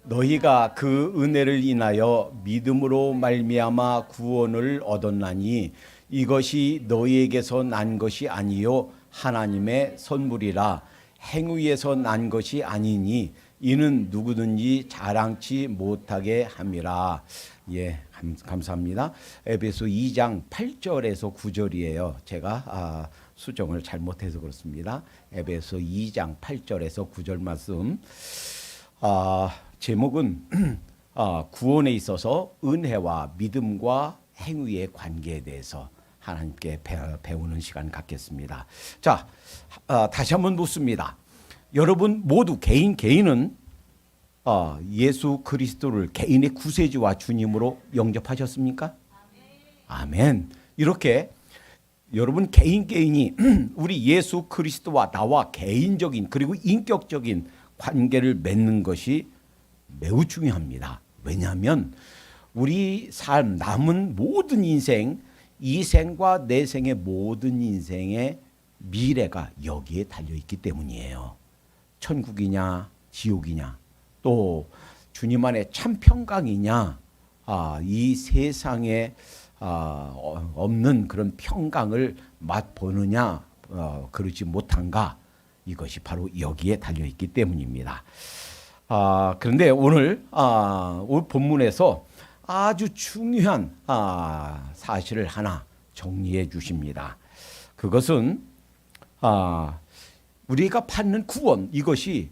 너희가 그 은혜를 인하여 믿음으로 말미암아 구원을 얻었나니 이것이 너희에게서 난 것이 아니요 하나님의 선물이라. 행위에서 난 것이 아니니 이는 누구든지 자랑치 못하게 함이라. 예, 감사합니다. 에베소 2장 8절에서 9절이에요. 제가 수정을 잘못해서 그렇습니다. 에베소 2장 8절에서 9절 말씀. 제목은 구원에 있어서 은혜와 믿음과 행위의 관계에 대해서 하나님께 배우는 시간 갖겠습니다. 자, 다시 한번 묻습니다. 여러분 모두 개인은 예수 그리스도를 개인의 구세주와 주님으로 영접하셨습니까? 아멘. 이렇게 여러분 개인이 우리 예수 그리스도와 나와 개인적인 그리고 인격적인 관계를 맺는 것이 매우 중요합니다. 왜냐하면 우리 삶 남은 모든 인생, 이 생과 내 생의 모든 인생의 미래가 여기에 달려있기 때문이에요. 천국이냐 지옥이냐 또 주님 안에 참 평강이냐, 이 세상에 없는 그런 평강을 맛보느냐 그러지 못한가, 이것이 바로 여기에 달려있기 때문입니다. 그런데 오늘 본문에서 아주 중요한 사실을 하나 정리해 주십니다. 그것은 우리가 받는 구원, 이것이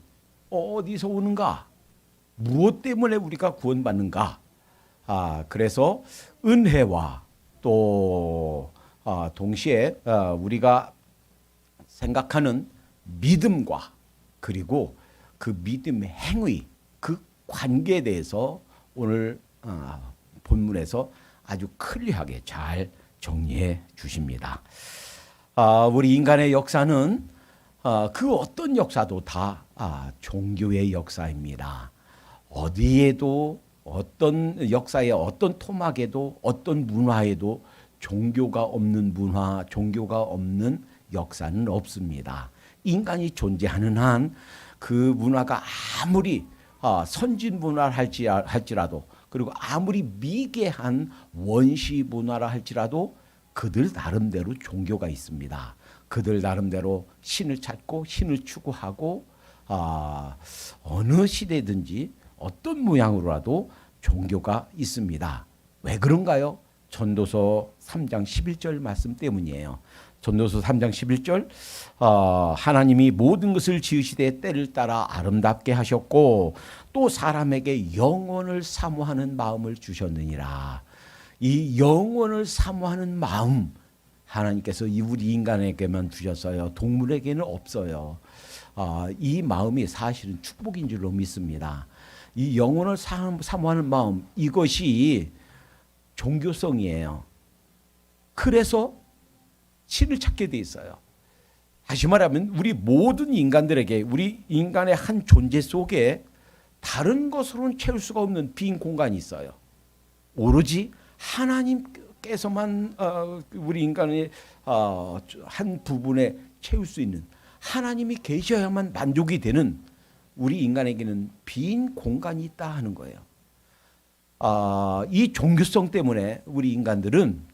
어디서 오는가? 무엇 때문에 우리가 구원받는가? 그래서 은혜와 또 동시에 우리가 생각하는 믿음과 그리고 그 믿음의 행위, 그 관계에 대해서 오늘 본문에서 아주 클리어하게 잘 정리해 주십니다. 우리 인간의 역사는 그 어떤 역사도 다 종교의 역사입니다. 어디에도 어떤 역사에 어떤 토막에도 어떤 문화에도 종교가 없는 문화, 종교가 없는 역사는 없습니다. 인간이 존재하는 한 그 문화가 아무리 선진 문화를 할지라도 그리고 아무리 미개한 원시 문화라 할지라도 그들 나름대로 종교가 있습니다. 그들 나름대로 신을 찾고 신을 추구하고 어느 시대든지 어떤 모양으로라도 종교가 있습니다. 왜 그런가요? 전도서 3장 11절 말씀 때문이에요. 전도서 3장 11절 하나님이 모든 것을 지으시되 때를 따라 아름답게 하셨고 또 사람에게 영원을 사모하는 마음을 주셨느니라. 이 영원을 사모하는 마음 하나님께서 우리 인간에게만 주셨어요. 동물에게는 없어요. 이 마음이 사실은 축복인 줄로 믿습니다. 이 영원을 사모하는 마음, 이것이 종교성이에요. 그래서 신을 찾게 돼 있어요. 다시 말하면 우리 모든 인간들에게, 우리 인간의 한 존재 속에 다른 것으로는 채울 수가 없는 빈 공간이 있어요. 오로지 하나님께서만 우리 인간의 한 부분에 채울 수 있는, 하나님이 계셔야만 만족이 되는 우리 인간에게는 빈 공간이 있다 하는 거예요. 이 종교성 때문에 우리 인간들은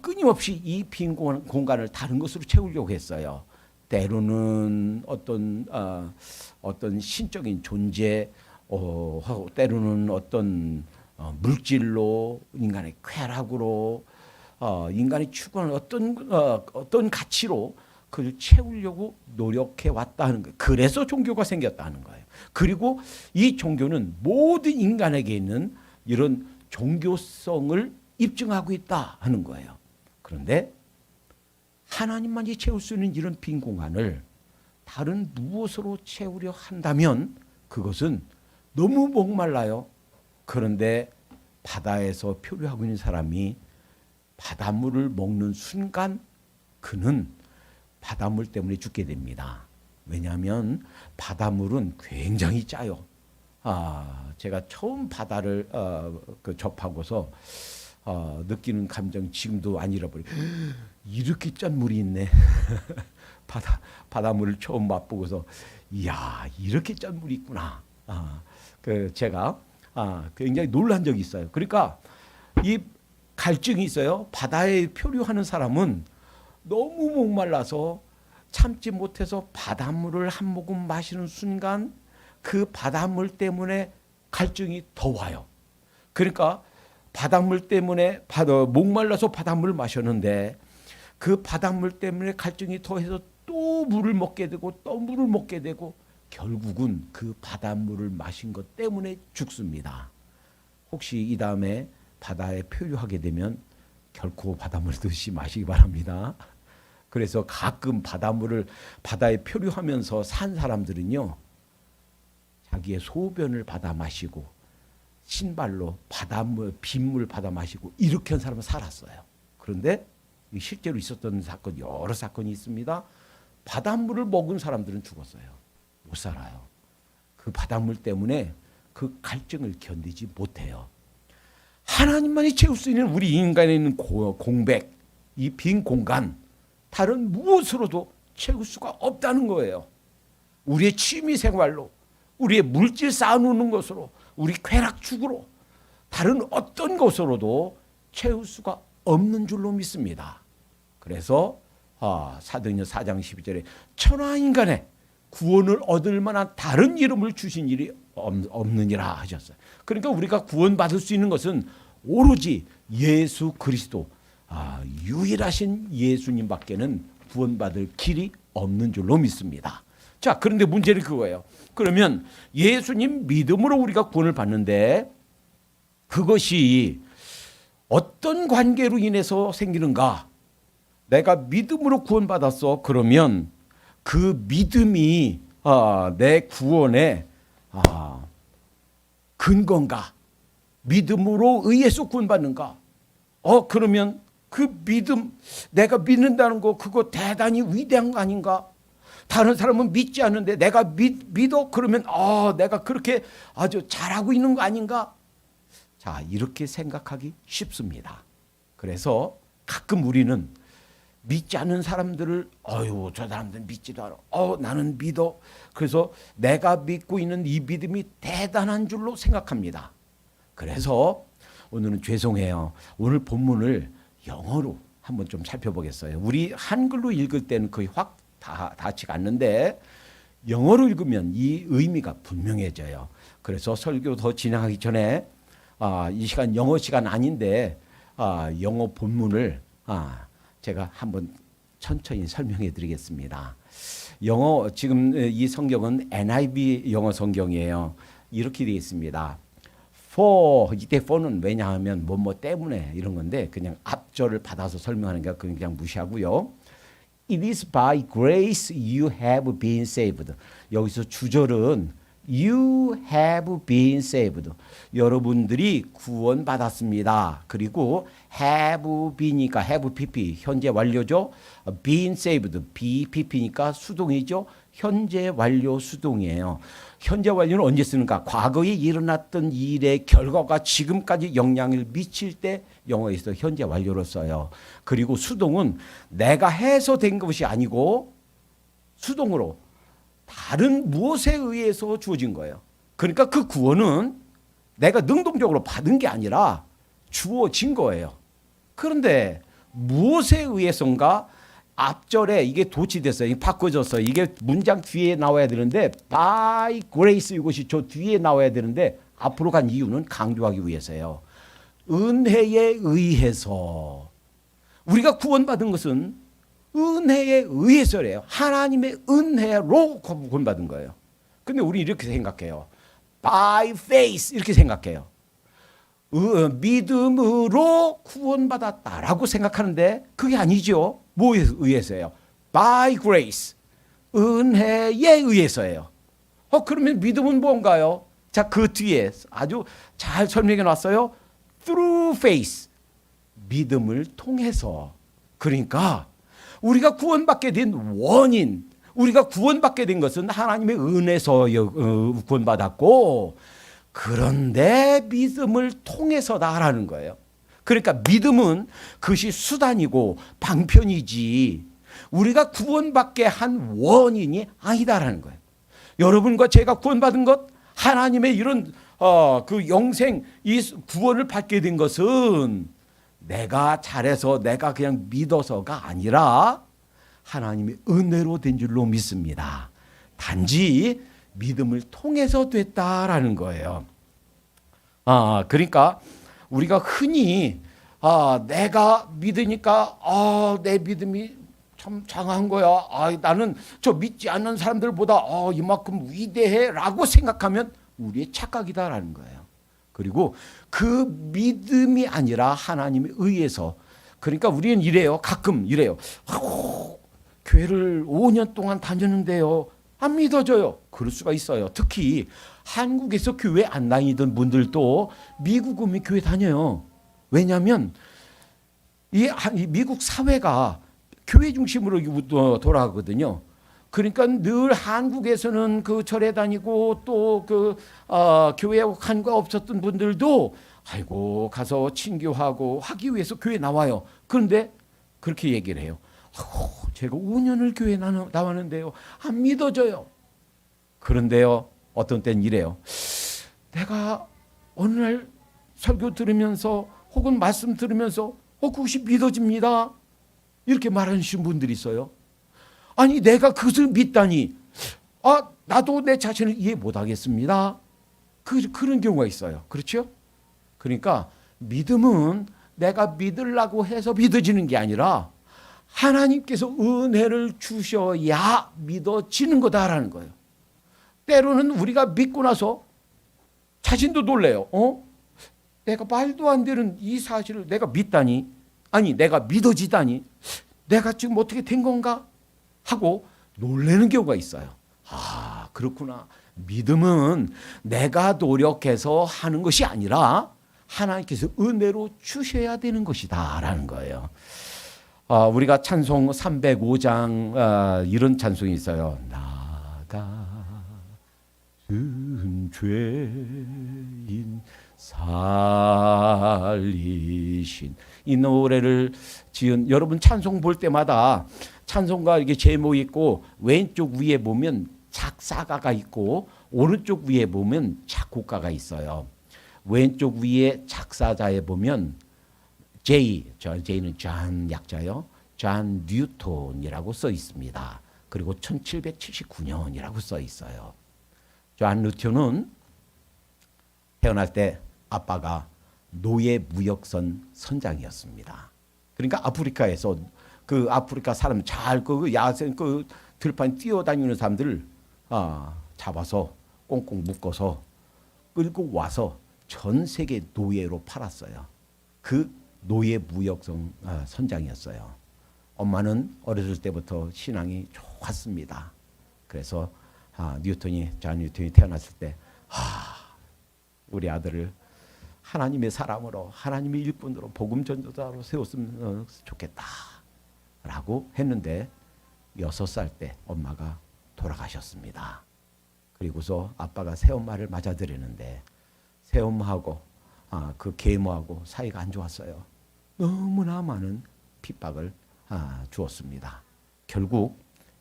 끊임없이 이 빈 공간을 다른 것으로 채우려고 했어요. 때로는 어떤 신적인 존재, 때로는 어떤 물질로, 인간의 쾌락으로, 인간이 추구하는 어떤 가치로 그를 채우려고 노력해 왔다는 거예요. 그래서 종교가 생겼다는 거예요. 그리고 이 종교는 모든 인간에게 있는 이런 종교성을 입증하고 있다 하는 거예요. 그런데 하나님만이 채울 수 있는 이런 빈 공간을 다른 무엇으로 채우려 한다면 그것은 너무 목말라요. 그런데 바다에서 표류하고 있는 사람이 바닷물을 먹는 순간 그는 바닷물 때문에 죽게 됩니다. 왜냐하면 바닷물은 굉장히 짜요. 제가 처음 바다를 접하고서 느끼는 감정이 지금도 안 잃어버려요. 이렇게 짠 물이 있네. 바닷물을 처음 맛보고서 이야, 이렇게 짠 물이 있구나. 제가 굉장히 놀란 적이 있어요. 그러니까 이 갈증이 있어요. 바다에 표류하는 사람은 너무 목말라서 참지 못해서 바닷물을 한 모금 마시는 순간 그 바닷물 때문에 갈증이 더 와요. 그러니까 바닷물 때문에 목말라서 바닷물을 마셨는데 그 바닷물 때문에 갈증이 더해서 또 물을 먹게 되고 또 물을 먹게 되고 결국은 그 바닷물을 마신 것 때문에 죽습니다. 혹시 이 다음에 바다에 표류하게 되면 결코 바닷물 드시 마시기 바랍니다. 그래서 가끔 바닷물을 바다에 표류하면서 산 사람들은요, 자기의 소변을 받아 마시고 신발로 바닷물, 빗물 받아 마시고 이렇게 한 사람은 살았어요. 그런데 실제로 있었던 사건, 여러 사건이 있습니다. 바닷물을 먹은 사람들은 죽었어요. 못 살아요. 그 바닷물 때문에 그 갈증을 견디지 못해요. 하나님만이 채울 수 있는 우리 인간에 있는 공백, 이 빈 공간, 다른 무엇으로도 채울 수가 없다는 거예요. 우리의 취미 생활로, 우리의 물질 쌓아놓는 것으로, 우리 쾌락축으로, 다른 어떤 것으로도 채울 수가 없는 줄로 믿습니다. 그래서 사도행전 4장 12절에 천하인간의 구원을 얻을 만한 다른 이름을 주신 일이 없느니라 하셨어요. 그러니까 우리가 구원받을 수 있는 것은 오로지 예수 그리스도, 유일하신 예수님밖에는 구원받을 길이 없는 줄로 믿습니다. 자, 그런데 문제는 그거예요. 그러면 예수님 믿음으로 우리가 구원을 받는데 그것이 어떤 관계로 인해서 생기는가? 내가 믿음으로 구원받았어. 그러면 그 믿음이 내 구원의 근거인가? 믿음으로 의해서 구원받는가? 그러면 그 믿음, 내가 믿는다는 거 그거 대단히 위대한 거 아닌가? 다른 사람은 믿지 않는데 내가 믿어? 그러면 내가 그렇게 아주 잘하고 있는 거 아닌가? 자, 이렇게 생각하기 쉽습니다. 그래서 가끔 우리는 믿지 않는 사람들을 저 사람들 믿지도 않아. 나는 믿어. 그래서 내가 믿고 있는 이 믿음이 대단한 줄로 생각합니다. 그래서 오늘은 죄송해요. 오늘 본문을 영어로 한번 좀 살펴보겠어요. 우리 한글로 읽을 때는 거의 확 닿지가 않는데 영어로 읽으면 이 의미가 분명해져요. 그래서 설교 더 진행하기 전에 이 시간 영어 시간 아닌데 영어 본문을 제가 한번 천천히 설명해 드리겠습니다. 영어 지금 이 성경은 NIV 영어 성경이에요. 이렇게 되어 있습니다. for, 이때 for는 왜냐하면 뭐 때문에 이런 건데 그냥 앞절을 받아서 설명하는 게 그냥 무시하고요. It is by grace you have been saved. 여기서 주절은 You have been saved. 여러분들이 구원받았습니다. 그리고 have been이니까 have pp 현재 완료죠. been saved bpp니까 수동이죠. 현재 완료 수동이에요. 현재 완료는 언제 쓰는가? 과거에 일어났던 일의 결과가 지금까지 영향을 미칠 때 영어에서 현재 완료로 써요. 그리고 수동은 내가 해서 된 것이 아니고 수동으로 다른 무엇에 의해서 주어진 거예요. 그러니까 그 구원은 내가 능동적으로 받은 게 아니라 주어진 거예요. 그런데 무엇에 의해서인가? 앞절에 이게 도치됐어요. 바꿔졌어요. 이게 문장 뒤에 나와야 되는데 by grace 이것이 저 뒤에 나와야 되는데 앞으로 간 이유는 강조하기 위해서예요. 은혜에 의해서. 우리가 구원받은 것은 은혜에 의해서래요. 하나님의 은혜로 구원받은 거예요. 근데 우리 이렇게 생각해요. By faith 이렇게 생각해요. 믿음으로 구원받았다라고 생각하는데 그게 아니죠. 뭐에 의해서예요? By grace. 은혜에 의해서예요. 그러면 믿음은 뭔가요? 자, 그 뒤에 아주 잘 설명해 놨어요. Through faith. 믿음을 통해서. 그러니까 우리가 구원받게 된 원인, 우리가 구원받게 된 것은 하나님의 은혜에서 구원받았고 그런데 믿음을 통해서다라는 거예요. 그러니까 믿음은 그것이 수단이고 방편이지 우리가 구원받게 한 원인이 아니다라는 거예요. 여러분과 제가 구원받은 것 하나님의 이런 그 영생 이 구원을 받게 된 것은 내가 잘해서 내가 그냥 믿어서가 아니라 하나님의 은혜로 된 줄로 믿습니다. 단지 믿음을 통해서 됐다라는 거예요. 그러니까 우리가 흔히 내가 믿으니까 내 믿음이 참 장한 거야. 나는 저 믿지 않는 사람들보다 이만큼 위대해라고 생각하면 우리의 착각이다라는 거예요. 그리고 그 믿음이 아니라 하나님에 의해서, 그러니까 우리는 이래요. 가끔 이래요. 교회를 5년 동안 다녔는데요, 안 믿어져요. 그럴 수가 있어요. 특히 한국에서 교회 안 다니던 분들도 미국 오면 교회 다녀요. 왜냐하면 이 미국 사회가 교회 중심으로 돌아가거든요. 그러니까 늘 한국에서는 그 절에 다니고 또 그 교회하고 관계가 없었던 분들도 아이고 가서 친교하고 하기 위해서 교회 나와요. 그런데 그렇게 얘기를 해요. 제가 5년을 교회 나왔는데요, 안 믿어져요. 그런데요, 어떤 때는 이래요. 내가 어느 날 설교 들으면서 혹은 말씀 들으면서 그것이 믿어집니다. 이렇게 말하시는 분들이 있어요. 아니 내가 그것을 믿다니 나도 내 자신을 이해 못하겠습니다. 그런 경우가 있어요. 그렇죠? 그러니까 믿음은 내가 믿으려고 해서 믿어지는 게 아니라 하나님께서 은혜를 주셔야 믿어지는 거다라는 거예요. 때로는 우리가 믿고 나서 자신도 놀래요. 내가 말도 안 되는 이 사실을 내가 믿다니, 아니 내가 믿어지다니, 내가 지금 어떻게 된 건가 하고 놀라는 경우가 있어요. 그렇구나. 믿음은 내가 노력해서 하는 것이 아니라 하나님께서 은혜로 주셔야 되는 것이다 라는 거예요. 우리가 찬송 305장 이런 찬송이 있어요. 나 같은 죄인 살리신, 이 노래를 지은, 여러분 찬송 볼 때마다 찬송가 이게 제목이 있고 왼쪽 위에 보면 작사가가 있고 오른쪽 위에 보면 작곡가가 있어요. 왼쪽 위에 작사자에 보면 J는 존 약자요. 존 뉴턴이라고 써 있습니다. 그리고 1779년이라고 써 있어요. 존 뉴턴은 태어날 때 아빠가 노예 무역선 선장이었습니다. 그러니까 아프리카에서 그 아프리카 사람 그 야생 그 들판 뛰어다니는 사람들을 잡아서 꽁꽁 묶어서 끌고 와서 전 세계 노예로 팔았어요. 그 노예 무역선 선장이었어요. 엄마는 어렸을 때부터 신앙이 좋았습니다. 그래서 존 뉴턴이 태어났을 때 우리 아들을 하나님의 사람으로, 하나님의 일꾼으로, 복음 전도자로 세웠으면 좋겠다라고 했는데 6살 때 엄마가 돌아가셨습니다. 그리고서 아빠가 새엄마를 맞아들이는데 새엄마하고 그 계모하고 사이가 안 좋았어요. 너무나 많은 핍박을 주었습니다. 결국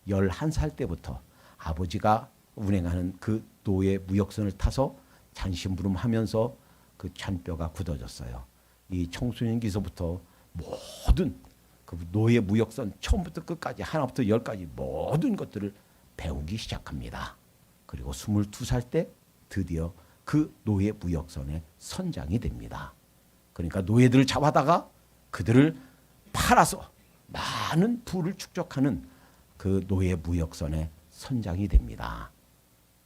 11살 때부터 아버지가 운행하는 그 노예 무역선을 타서 잔심부름하면서 그 잔뼈가 굳어졌어요. 이 청소년기서부터 모든 그 노예 무역선 처음부터 끝까지 하나부터 10까지 모든 것들을 배우기 시작합니다. 그리고 22살 때 드디어 그 노예 무역선의 선장이 됩니다. 그러니까 노예들을 잡아다가 그들을 팔아서 많은 부를 축적하는 그 노예 무역선의 선장이 됩니다.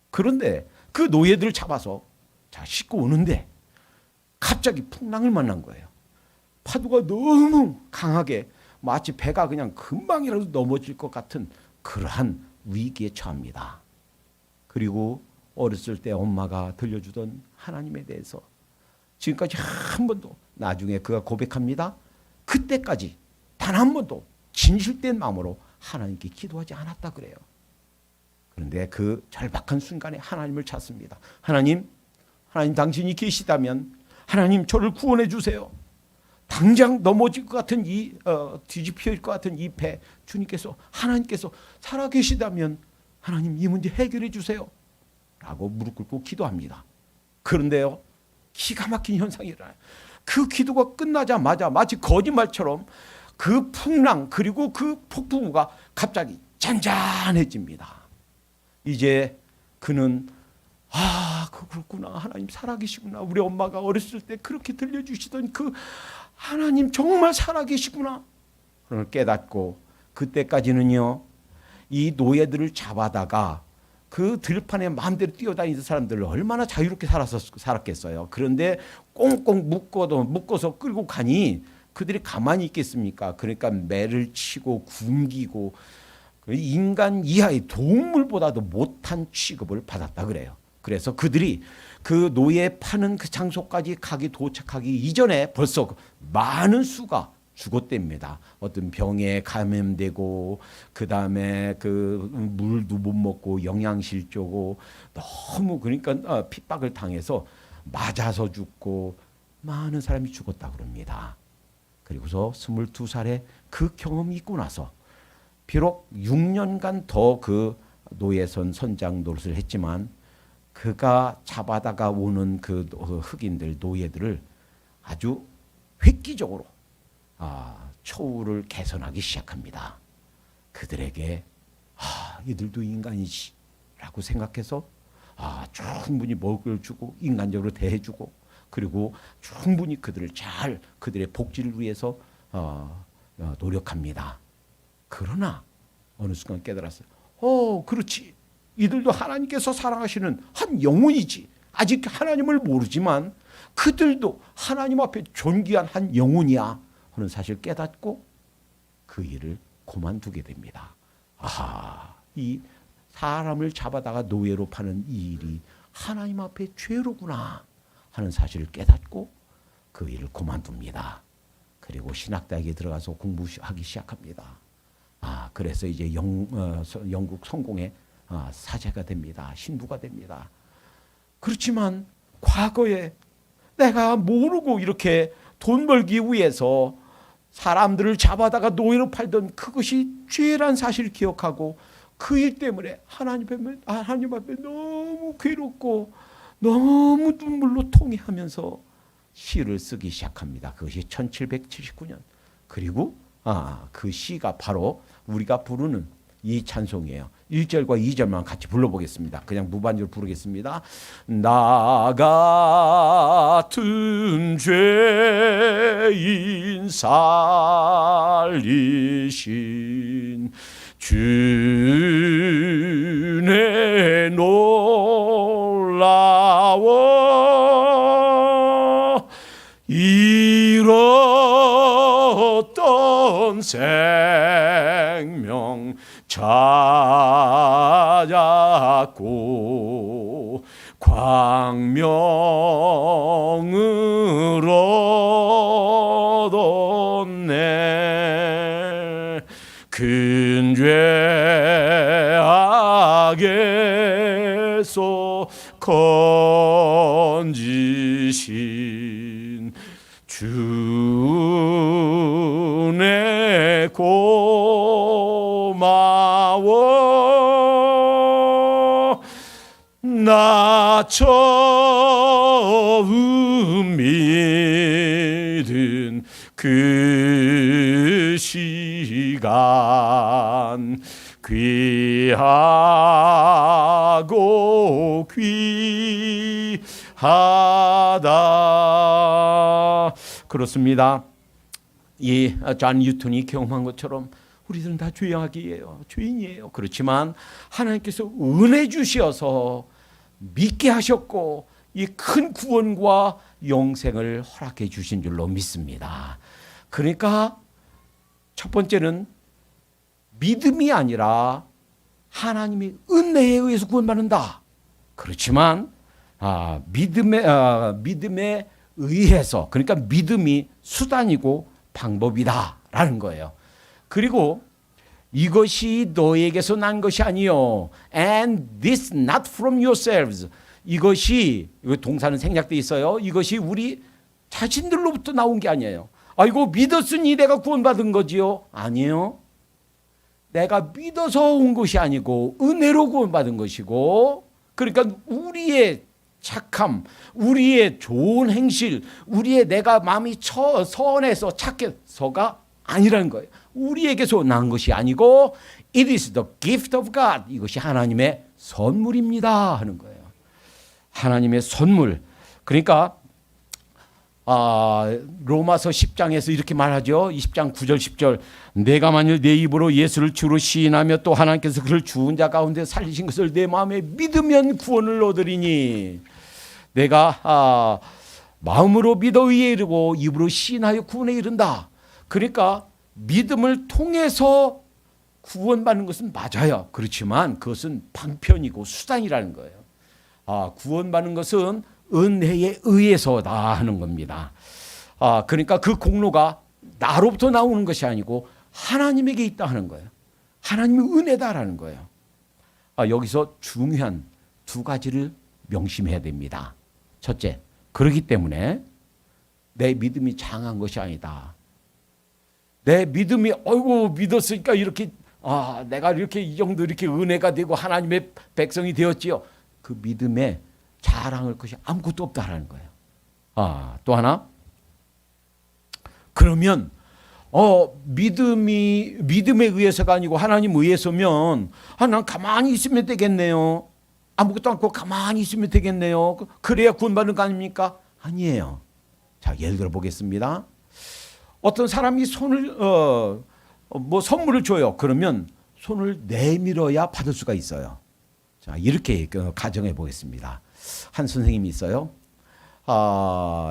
그런데 그 노예들을 잡아서 싣고 오는데 갑자기 풍랑을 만난 거예요. 파도가 너무 강하게 마치 배가 그냥 금방이라도 넘어질 것 같은 그러한 위기에 처합니다. 그리고 어렸을 때 엄마가 들려주던 하나님에 대해서 지금까지 한 번도, 나중에 그가 고백합니다. 그때까지 단 한 번도 진실된 마음으로 하나님께 기도하지 않았다 그래요. 그런데 그 절박한 순간에 하나님을 찾습니다. 하나님 당신이 계시다면 하나님 저를 구원해 주세요. 당장 넘어질 것 같은 뒤집힐 것 같은 이 배, 하나님께서 살아계시다면 하나님 이 문제 해결해 주세요. 라고 무릎 꿇고 기도합니다. 그런데요, 기가 막힌 현상이 일어나요. 그 기도가 끝나자마자 마치 거짓말처럼 그 풍랑 그리고 그 폭풍우가 갑자기 잔잔해집니다. 이제 그는 그렇구나. 하나님 살아계시구나. 우리 엄마가 어렸을 때 그렇게 들려주시던 그 하나님 정말 살아계시구나. 그걸 깨닫고, 그때까지는요, 이 노예들을 잡아다가 그 들판에 마음대로 뛰어다니는 사람들을 얼마나 자유롭게 살았겠어요. 그런데 꽁꽁 묶어서 끌고 가니 그들이 가만히 있겠습니까? 그러니까 매를 치고 굶기고 인간 이하의 동물보다도 못한 취급을 받았다 그래요. 그래서 그들이 그 노예 파는 그 장소까지 도착하기 이전에 벌써 많은 수가 죽었답니다. 어떤 병에 감염되고, 그 다음에 그 물도 못 먹고 영양실조고, 너무 그러니까 핍박을 당해서 맞아서 죽고 많은 사람이 죽었다 그럽니다. 그리고서 22살에 그 경험이 있고 나서 비록 6년간 더 그 노예선 선장 노릇을 했지만, 그가 잡아다가 오는 그 흑인들, 노예들을 아주 획기적으로 처우를 개선하기 시작합니다. 그들에게 이들도 인간이지 라고 생각해서 충분히 먹을 주고 인간적으로 대해주고, 그리고 충분히 그들의 복지를 위해서 노력합니다. 그러나 어느 순간 깨달았어요. 그렇지. 이들도 하나님께서 사랑하시는 한 영혼이지. 아직 하나님을 모르지만 그들도 하나님 앞에 존귀한 한 영혼이야 하는 사실을 깨닫고 그 일을 그만두게 됩니다. 이 사람을 잡아다가 노예로 파는 이 일이 하나님 앞에 죄로구나 하는 사실을 깨닫고 그 일을 그만둡니다. 그리고 신학대학에 들어가서 공부하기 시작합니다. 그래서 이제 영국 성공의 사제가 됩니다. 신부가 됩니다. 그렇지만 과거에 내가 모르고 이렇게 돈 벌기 위해서 사람들을 잡아다가 노예로 팔던 그것이 죄란 사실을 기억하고, 그 일 때문에 하나님 앞에 너무 괴롭고 너무 눈물로 통해하면서 시를 쓰기 시작합니다. 그것이 1779년. 그리고 그 시가 바로 우리가 부르는 이 찬송이에요. 1절과 2절만 같이 불러보겠습니다. 그냥 무반주로 부르겠습니다. 나 같은 죄인 살리신 주내 놀라워 잃었던 생명 찾았고 광명을 얻었네. 큰 죄악에서 건지신 주내 고마워. 나 처음 믿은 그 시간 귀하고 귀하다. 그렇습니다. 이 존 뉴턴이 경험한 것처럼 우리들은 다 죄인이에요. 그렇지만 하나님께서 은혜 주셔서 믿게 하셨고 이 큰 구원과 영생을 허락해 주신 줄로 믿습니다. 그러니까 첫 번째는 믿음이 아니라 하나님의 은혜에 의해서 구원받는다. 그렇지만 믿음에 의해서, 그러니까 믿음이 수단이고 방법이다라는 거예요. 그리고 이것이 너에게서 난 것이 아니요. And this not from yourselves. 이것이, 동사는 생략되어 있어요. 이것이 우리 자신들로부터 나온 게 아니에요. 이거 믿었으니 내가 구원받은 거지요? 아니에요. 내가 믿어서 온 것이 아니고 은혜로 구원받은 것이고, 그러니까 우리의 착함, 우리의 좋은 행실, 우리의 내가 마음이 선해서 착해서가 아니라는 거예요. 우리에게서 난 것이 아니고 It is the gift of God. 이것이 하나님의 선물입니다 하는 거예요. 하나님의 선물. 그러니까 로마서 10장에서 이렇게 말하죠. 20장 9절 10절 내가 만일 내 입으로 예수를 주로 시인하며 또 하나님께서 그를 죽은 자 가운데 살리신 것을 내 마음에 믿으면 구원을 얻으리니 내가 마음으로 믿어 의에 이르고 입으로 시인하여 구원에 이른다. 그러니까 믿음을 통해서 구원받는 것은 맞아요. 그렇지만 그것은 방편이고 수단이라는 거예요. 구원받는 것은 은혜에 의해서다 하는 겁니다. 그러니까 그 공로가 나로부터 나오는 것이 아니고 하나님에게 있다 하는 거예요. 하나님의 은혜다라는 거예요. 여기서 중요한 두 가지를 명심해야 됩니다. 첫째, 그렇기 때문에 내 믿음이 장한 것이 아니다. 내 믿음이 믿었으니까 이렇게 내가 이렇게 이 정도 이렇게 은혜가 되고 하나님의 백성이 되었지요. 그 믿음에 자랑할 것이 아무것도 없다라는 거예요. 또 하나, 그러면 믿음에 의해서가 아니고 하나님 의해서면 난 가만히 있으면 되겠네요. 아무것도 않고 가만히 있으면 되겠네요. 그래야 구원받는 거 아닙니까? 아니에요. 자, 예를 들어 보겠습니다. 어떤 사람이 손을 선물을 줘요. 그러면 손을 내밀어야 받을 수가 있어요. 자, 이렇게 가정해 보겠습니다. 한 선생님이 있어요.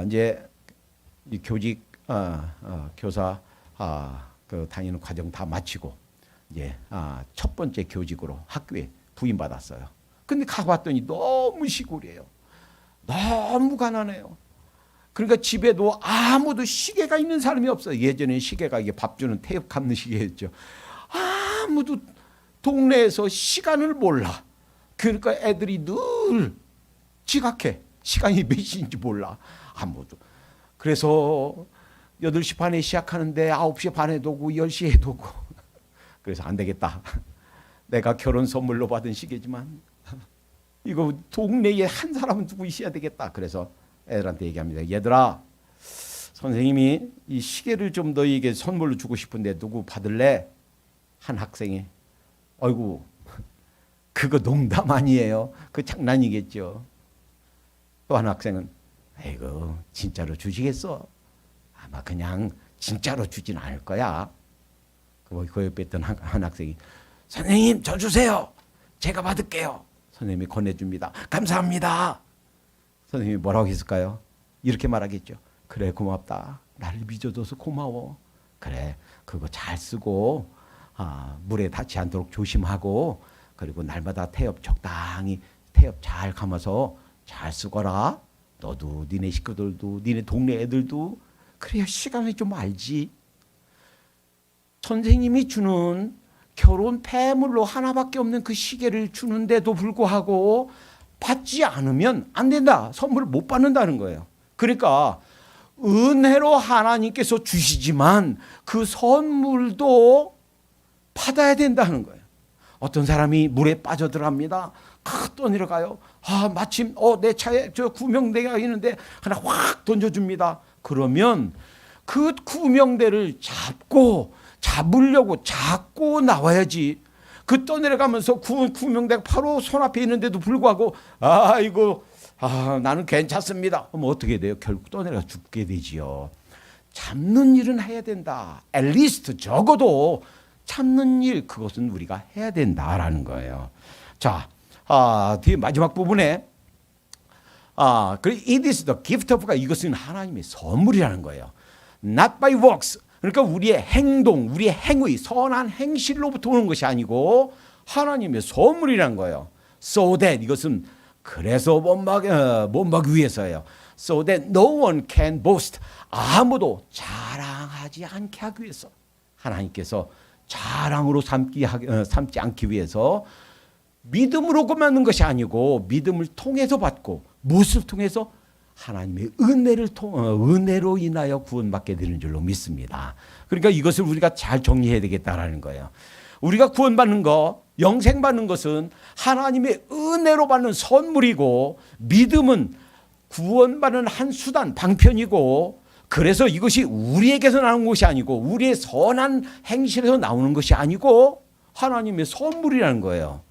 이제 교직 교사 다니는 과정 다 마치고 이제 첫 번째 교직으로 학교에 부임받았어요. 근데 가봤더니 너무 시골이에요. 너무 가난해요. 그러니까 집에도 아무도 시계가 있는 사람이 없어요. 예전에 시계가 이게 밥 주는 태엽 감는 시계였죠. 아무도 동네에서 시간을 몰라. 그러니까 애들이 늘 지각해. 시간이 몇 시인지 몰라. 아무도. 그래서 8시 반에 시작하는데 9시 반에도 오고 10시에도 오고. 그래서 안 되겠다. 내가 결혼 선물로 받은 시계지만 이거 동네에 한 사람은 두고 있어야 되겠다. 그래서 애들한테 얘기합니다. 얘들아, 선생님이 이 시계를 좀 너희에게 선물로 주고 싶은데 누구 받을래? 한 학생이 아이고 그거 농담 아니에요. 그 장난이겠죠. 또 한 학생은 아이고 진짜로 주시겠어? 아마 그냥 진짜로 주진 않을 거야. 그 옆에 있던 한 학생이 선생님 저 주세요. 제가 받을게요. 선생님이 권해줍니다. 감사합니다. 선생님이 뭐라고 했을까요? 이렇게 말하겠죠. 그래 고맙다. 나를 믿어줘서 고마워. 그래 그거 잘 쓰고 물에 닿지 않도록 조심하고 그리고 날마다 태엽 적당히 태엽 잘 감아서 잘 쓰거라. 너도 니네 식구들도 니네 동네 애들도 그래야 시간을 좀 알지. 선생님이 주는 결혼 폐물로 하나밖에 없는 그 시계를 주는데도 불구하고 받지 않으면 안 된다. 선물을 못 받는다는 거예요. 그러니까 은혜로 하나님께서 주시지만 그 선물도 받아야 된다는 거예요. 어떤 사람이 물에 빠져들어갑니다. 떠내려가요. 마침 내 차에 저 구명대가 있는데 하나 확 던져줍니다. 그러면 그 구명대를 잡으려고 잡고 나와야지. 그 떠내려가면서 구명대가 바로 손앞에 있는데도 불구하고 나는 괜찮습니다. 그럼 어떻게 돼요? 결국 떠내려가 죽게 되지요. 잡는 일은 해야 된다. 앨리스트 적어도 참는 일 그것은 우리가 해야 된다라는 거예요. 자, 뒤에 마지막 부분에 It is the gift of God. 이것은 하나님의 선물이라는 거예요. Not by works. 그러니까 우리의 행동, 우리의 행위, 선한 행실로부터 오는 것이 아니고 하나님의 선물이라는 거예요. So that 이것은 그래서 못 막기 위해서예요. So that no one can boast. 아무도 자랑하지 않게 하기 위해서 하나님께서 자랑으로 삼지 않기 위해서 믿음으로 받는 것이 아니고 믿음을 통해서 받고 무엇을 통해서 하나님의 은혜로 인하여 구원받게 되는 줄로 믿습니다. 그러니까 이것을 우리가 잘 정리해야 되겠다라는 거예요. 우리가 구원받는 거 영생 받는 것은 하나님의 은혜로 받는 선물이고, 믿음은 구원받는 한 수단, 방편이고, 그래서 이것이 우리에게서 나오는 것이 아니고, 우리의 선한 행실에서 나오는 것이 아니고 하나님의 선물이라는 거예요.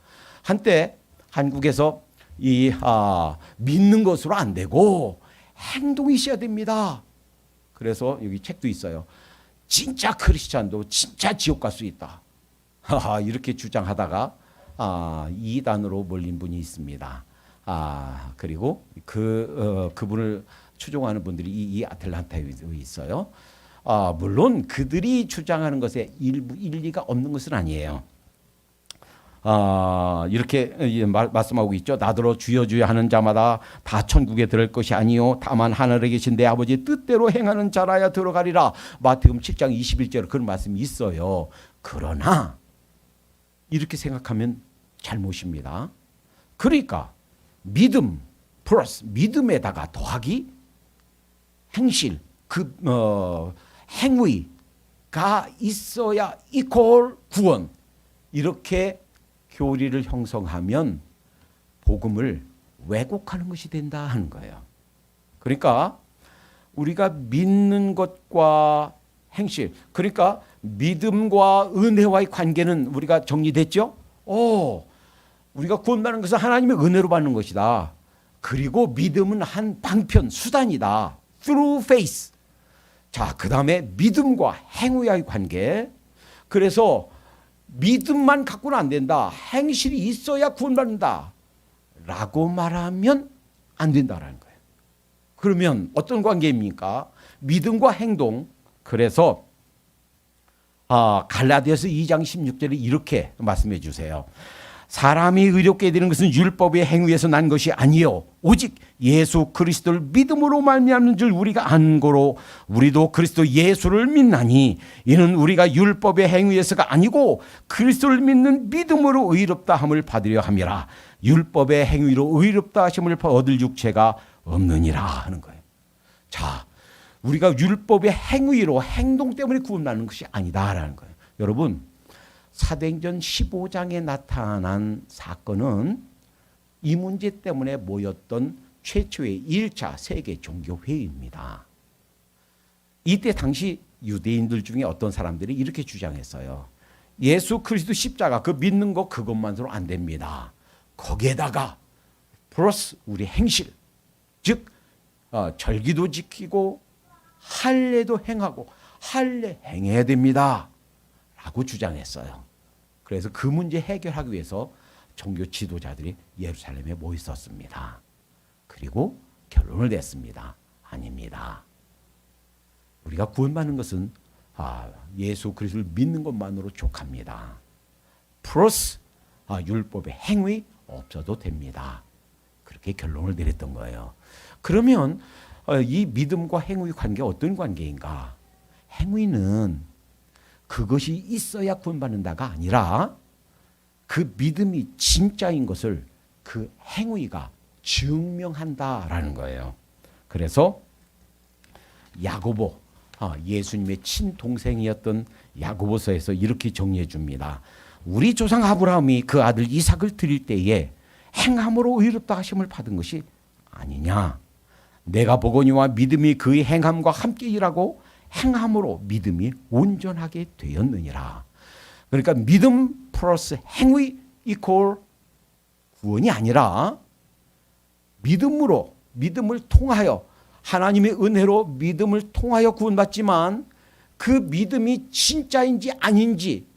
한때 한국에서 믿는 것으로 안 되고 행동이 있어야 됩니다. 그래서 여기 책도 있어요. 진짜 크리스찬도 진짜 지옥 갈 수 있다. 이렇게 주장하다가 이단으로 몰린 분이 있습니다. 그리고 그분을 추종하는 분들이 이 아틀란타에 있어요. 물론 그들이 주장하는 것에 일부 일리가 없는 것은 아니에요. 이렇게 말씀하고 있죠. 나더러 주여 주여 하는 자마다 다 천국에 들을 것이 아니요 다만 하늘에 계신 내 아버지의 뜻대로 행하는 자라야 들어가리라. 마태복음 7장 21절에 그런 말씀이 있어요. 그러나 이렇게 생각하면 잘못입니다. 그러니까 믿음 플러스 믿음에다가 더하기 행실, 행위가 있어야 이퀄 구원, 이렇게 교리를 형성하면 복음을 왜곡하는 것이 된다 하는 거예요. 그러니까 우리가 믿는 것과 행실, 그러니까 믿음과 은혜와의 관계는 우리가 정리됐죠? 우리가 구원받는 것은 하나님의 은혜로 받는 것이다. 그리고 믿음은 한 방편, 수단이다. Through faith. 자, 그 다음에 믿음과 행위와의 관계. 그래서 믿음만 갖고는 안 된다. 행실이 있어야 구원받는다. 라고 말하면 안 된다라는 거예요. 그러면 어떤 관계입니까? 믿음과 행동. 그래서 갈라디아서 2장 16절에 이렇게 말씀해 주세요. 사람이 의롭게 되는 것은 율법의 행위에서 난 것이 아니요 오직 예수 그리스도를 믿음으로 말미암는 줄 우리가 아는 고로 우리도 그리스도 예수를 믿나니 이는 우리가 율법의 행위에서가 아니고 그리스도를 믿는 믿음으로 의롭다 함을 받으려 함이라. 율법의 행위로 의롭다 하심을 얻을 육체가 없느니라 하는 거예요. 자, 우리가 율법의 행위로 행동 때문에 구원받는 것이 아니다라는 거예요. 여러분, 사도행전 15장에 나타난 사건은 이 문제 때문에 모였던 최초의 1차 세계 종교회의입니다. 이때 당시 유대인들 중에 어떤 사람들이 이렇게 주장했어요. 예수 그리스도 십자가 그 믿는 거 그것만으로 안 됩니다. 거기에다가 플러스 우리 행실, 즉 절기도 지키고 할례도 행하고 할례 행해야 됩니다. 라고 주장했어요. 그래서 그 문제 해결하기 위해서 종교 지도자들이 예루살렘에 모였었습니다. 그리고 결론을 냈습니다. 아닙니다. 우리가 구원받는 것은 예수 그리스도를 믿는 것만으로 족합니다. 플러스 율법의 행위 없어도 됩니다. 그렇게 결론을 내렸던 거예요. 그러면 이 믿음과 행위 관계가 어떤 관계인가? 행위는 그것이 있어야 구원받는다가 아니라 그 믿음이 진짜인 것을 그 행위가 증명한다라는 거예요. 그래서 야고보, 예수님의 친동생이었던 야고보서에서 이렇게 정리해 줍니다. 우리 조상 아브라함이 그 아들 이삭을 드릴 때에 행함으로 의롭다 하심을 받은 것이 아니냐. 내가 보거니와 믿음이 그의 행함과 함께 일하고 행함으로 믿음이 온전하게 되었느니라. 그러니까 믿음 플러스 행위 이퀄 구원이 아니라 믿음을 통하여 하나님의 은혜로 믿음을 통하여 구원받지만 그 믿음이 진짜인지 아닌지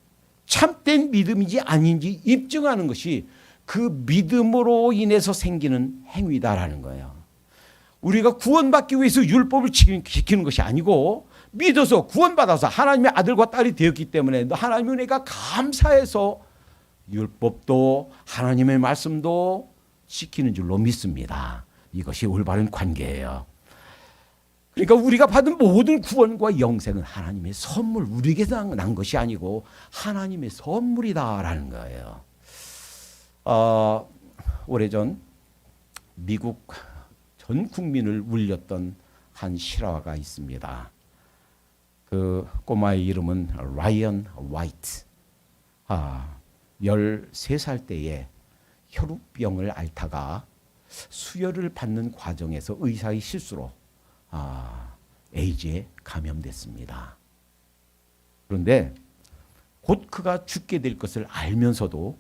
참된 믿음인지 아닌지 입증하는 것이 그 믿음으로 인해서 생기는 행위다라는 거예요. 우리가 구원받기 위해서 율법을 지키는 것이 아니고 믿어서 구원받아서 하나님의 아들과 딸이 되었기 때문에 하나님의 은혜가 감사해서 율법도 하나님의 말씀도 지키는 줄로 믿습니다. 이것이 올바른 관계예요. 그러니까 우리가 받은 모든 구원과 영생은 하나님의 선물, 우리에게서 난 것이 아니고 하나님의 선물이다라는 거예요. 오래전 미국 전 국민을 울렸던 한 실화가 있습니다. 그 꼬마의 이름은 라이언 화이트. 13살 때에 혈우병을 앓다가 수혈을 받는 과정에서 의사의 실수로 에이즈에 감염됐습니다. 그런데 곧 그가 죽게 될 것을 알면서도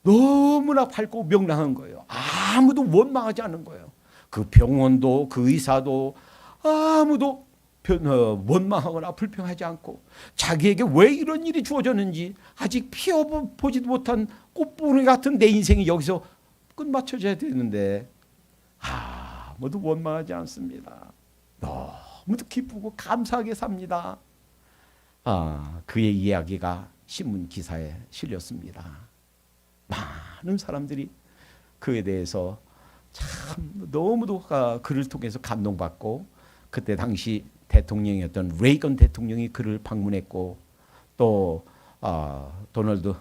너무나 밝고 명랑한 거예요. 아무도 원망하지 않는 거예요. 그 병원도 그 의사도 아무도 원망하거나 불평하지 않고 자기에게 왜 이런 일이 주어졌는지 아직 피어보지도 못한 꽃봉오리 같은 내 인생이 여기서 끝마쳐져야 되는데 아무도 원망하지 않습니다. 너무도 기쁘고 감사하게 삽니다. 그의 이야기가 신문 기사에 실렸습니다. 많은 사람들이 그에 대해서 참 너무도 그를 통해서 감동받고 그때 당시 대통령이었던 레이건 대통령이 그를 방문했고 또 도널드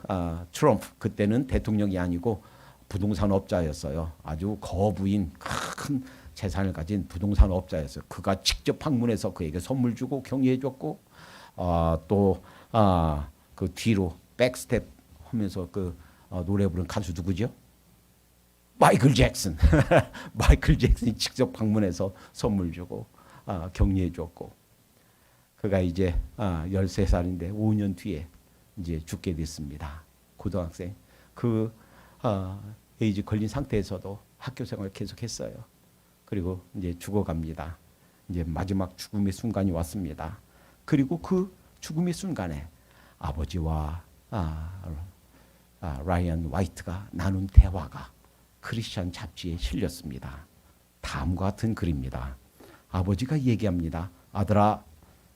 트럼프 그때는 대통령이 아니고 부동산 업자였어요. 아주 거부인 큰 재산을 가진 부동산 업자였어요. 그가 직접 방문해서 그에게 선물 주고 격려해 줬고 또 그 뒤로 백스텝 하면서 그 노래 부른 가수 누구죠? 마이클 잭슨. 마이클 잭슨이 직접 방문해서 선물 주고 격려해 줬고 그가 이제 13살인데 5년 뒤에 이제 죽게 됐습니다. 고등학생. 그 에이즈 걸린 상태에서도 학교 생활 계속했어요. 그리고 이제 죽어갑니다. 이제 마지막 죽음의 순간이 왔습니다. 그리고 그 죽음의 순간에 아버지와 라이언 화이트가 나눈 대화가 크리스천 잡지에 실렸습니다. 다음과 같은 글입니다. 아버지가 얘기합니다. 아들아,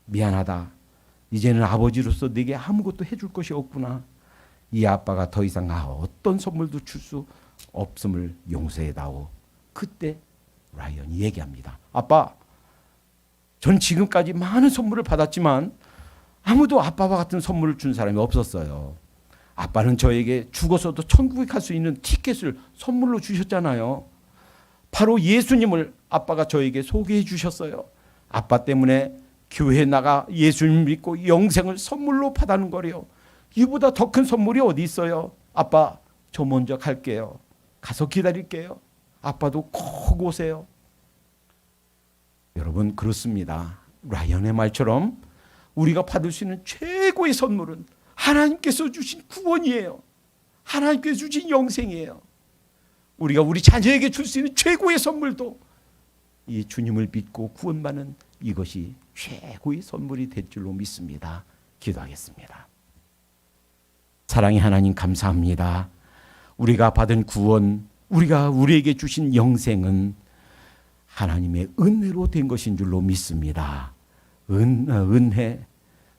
미안하다. 이제는 아버지로서 네게 아무것도 해줄 것이 없구나. 이 아빠가 더 이상 어떤 선물도 줄 수 없음을 용서해다오. 그때 라이언이 얘기합니다. 아빠, 전 지금까지 많은 선물을 받았지만 아무도 아빠와 같은 선물을 준 사람이 없었어요. 아빠는 저에게 죽어서도 천국에 갈 수 있는 티켓을 선물로 주셨잖아요. 바로 예수님을 아빠가 저에게 소개해 주셨어요. 아빠 때문에 교회에 나가 예수님 믿고 영생을 선물로 받아는 거래요. 이보다 더 큰 선물이 어디 있어요? 아빠, 저 먼저 갈게요. 가서 기다릴게요. 아빠도 꼭 오세요. 여러분, 그렇습니다. 라이언의 말처럼 우리가 받을 수 있는 최고의 선물은 하나님께서 주신 구원이에요. 하나님께서 주신 영생이에요. 우리가 우리 자녀에게 줄 수 있는 최고의 선물도 이 주님을 믿고 구원받는 이것이 최고의 선물이 될 줄로 믿습니다. 기도하겠습니다. 사랑의 하나님, 감사합니다. 우리가 받은 구원, 우리가 우리에게 주신 영생은 하나님의 은혜로 된 것인 줄로 믿습니다. 은혜,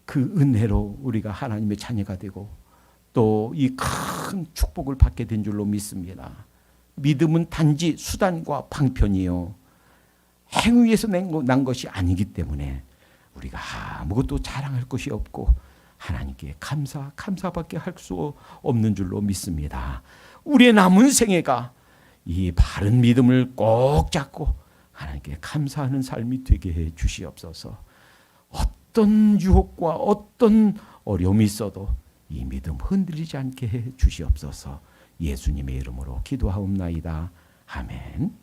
그 은혜로 우리가 하나님의 자녀가 되고 또 이 큰 축복을 받게 된 줄로 믿습니다. 믿음은 단지 수단과 방편이요, 행위에서 난 것이 아니기 때문에 우리가 아무것도 자랑할 것이 없고 하나님께 감사밖에 할 수 없는 줄로 믿습니다. 우리의 남은 생애가 이 바른 믿음을 꼭 잡고 하나님께 감사하는 삶이 되게 해 주시옵소서. 어떤 유혹과 어떤 어려움이 있어도 이 믿음 흔들리지 않게 해 주시옵소서. 예수님의 이름으로 기도하옵나이다. 아멘.